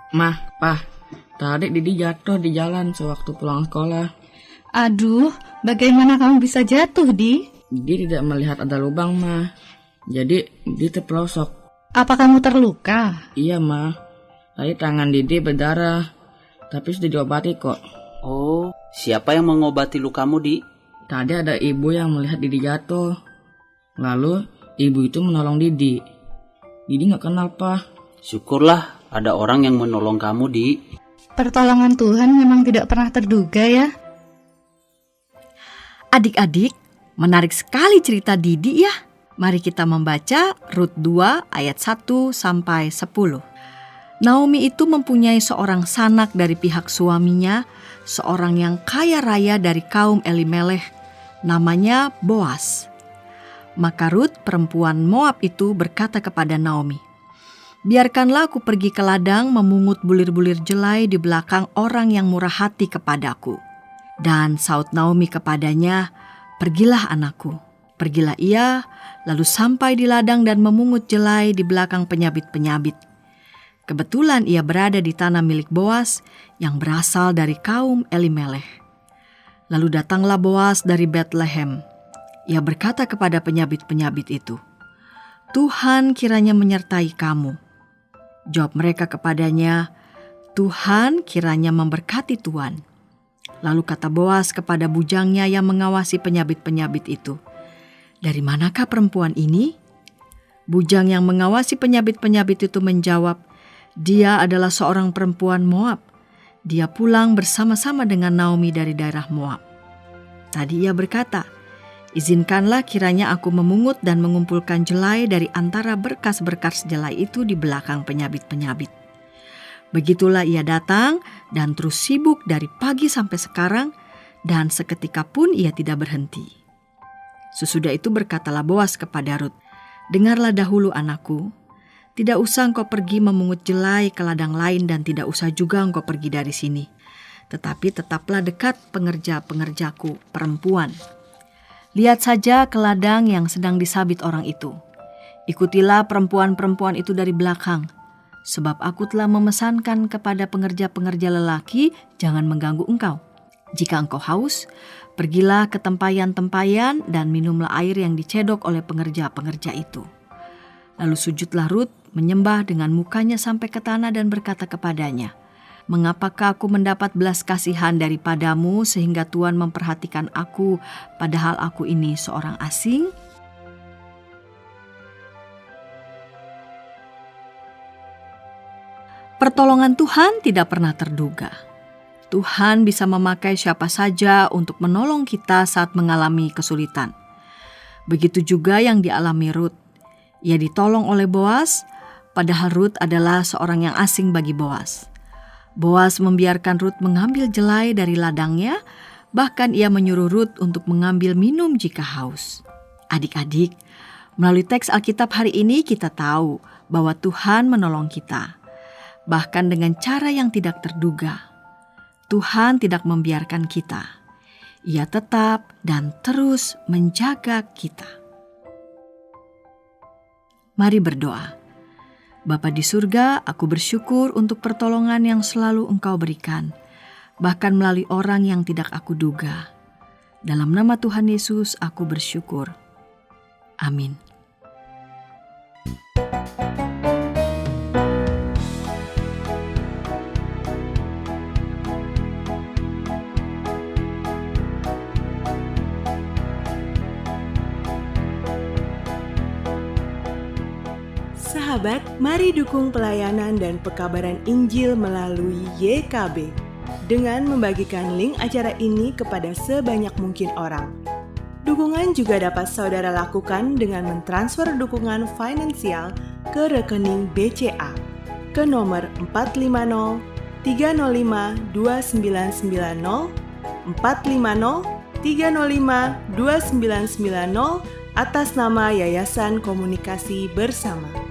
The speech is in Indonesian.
Mah, Pah, tadi Didi jatuh di jalan sewaktu pulang sekolah. Aduh, bagaimana kamu bisa jatuh, Di? Didi tidak melihat ada lubang, Mah. Jadi Didi terpelosok. Apa kamu terluka? Iya, Mah. Tadi tangan Didi berdarah, tapi sudah diobati kok. Oh, siapa yang mengobati lukamu, Di? Tadi ada ibu yang melihat Didi jatuh. Lalu ibu itu menolong Didi. Didi gak kenal, Pah. Syukurlah ada orang yang menolong kamu, Di. Pertolongan Tuhan memang tidak pernah terduga ya. Adik-adik, menarik sekali cerita Didi ya. Mari kita membaca Rut 2 ayat 1 sampai 10. Naomi itu mempunyai seorang sanak dari pihak suaminya, seorang yang kaya raya dari kaum Elimelech, namanya Boas. Maka Rut, perempuan Moab itu berkata kepada Naomi, "Biarkanlah aku pergi ke ladang memungut bulir-bulir jelai di belakang orang yang murah hati kepadaku." Dan saut Naomi kepadanya, "Pergilah anakku." Pergilah ia, lalu sampai di ladang dan memungut jelai di belakang penyabit-penyabit. Kebetulan ia berada di tanah milik Boas yang berasal dari kaum Elimelech. Lalu datanglah Boas dari Betlehem. Ia berkata kepada penyabit-penyabit itu, "Tuhan kiranya menyertai kamu." Jawab mereka kepadanya, "Tuhan kiranya memberkati tuan." Lalu kata Boas kepada bujangnya yang mengawasi penyabit-penyabit itu, "Dari manakah perempuan ini?" Bujang yang mengawasi penyabit-penyabit itu menjawab, "Dia adalah seorang perempuan Moab. Dia pulang bersama-sama dengan Naomi dari daerah Moab." Tadi ia berkata, "Izinkanlah kiranya aku memungut dan mengumpulkan jelai dari antara berkas-berkas jelai itu di belakang penyabit-penyabit." Begitulah ia datang dan terus sibuk dari pagi sampai sekarang, dan seketika pun ia tidak berhenti. Sesudah itu berkatalah Boas kepada Rut, "Dengarlah dahulu anakku, tidak usah engkau pergi memungut jelai ke ladang lain dan tidak usah juga engkau pergi dari sini. Tetapi tetaplah dekat pengerja-pengerjaku perempuan. Lihat saja ke ladang yang sedang disabit orang itu. Ikutilah perempuan-perempuan itu dari belakang, sebab aku telah memesankan kepada pengerja-pengerja lelaki jangan mengganggu engkau. Jika engkau haus, pergilah ke tempayan-tempayan dan minumlah air yang dicedok oleh pengerja-pengerja itu." Lalu sujudlah Rut menyembah dengan mukanya sampai ke tanah dan berkata kepadanya, "Mengapakah aku mendapat belas kasihan daripadamu sehingga Tuhan memperhatikan aku padahal aku ini seorang asing?" Pertolongan Tuhan tidak pernah terduga. Tuhan bisa memakai siapa saja untuk menolong kita saat mengalami kesulitan. Begitu juga yang dialami Rut. Ia ditolong oleh Boas, padahal Rut adalah seorang yang asing bagi Boas. Boas membiarkan Rut mengambil jelai dari ladangnya, bahkan ia menyuruh Rut untuk mengambil minum jika haus. Adik-adik, melalui teks Alkitab hari ini kita tahu bahwa Tuhan menolong kita. Bahkan dengan cara yang tidak terduga. Tuhan tidak membiarkan kita. Ia tetap dan terus menjaga kita. Mari berdoa. Bapa di surga, aku bersyukur untuk pertolongan yang selalu Engkau berikan, bahkan melalui orang yang tidak aku duga. Dalam nama Tuhan Yesus, aku bersyukur. Amin. Sahabat, mari dukung pelayanan dan pekabaran Injil melalui YKB dengan membagikan link acara ini kepada sebanyak mungkin orang. Dukungan juga dapat saudara lakukan dengan mentransfer dukungan finansial ke rekening BCA ke nomor 450 305 2990 450 305 2990 atas nama Yayasan Komunikasi Bersama.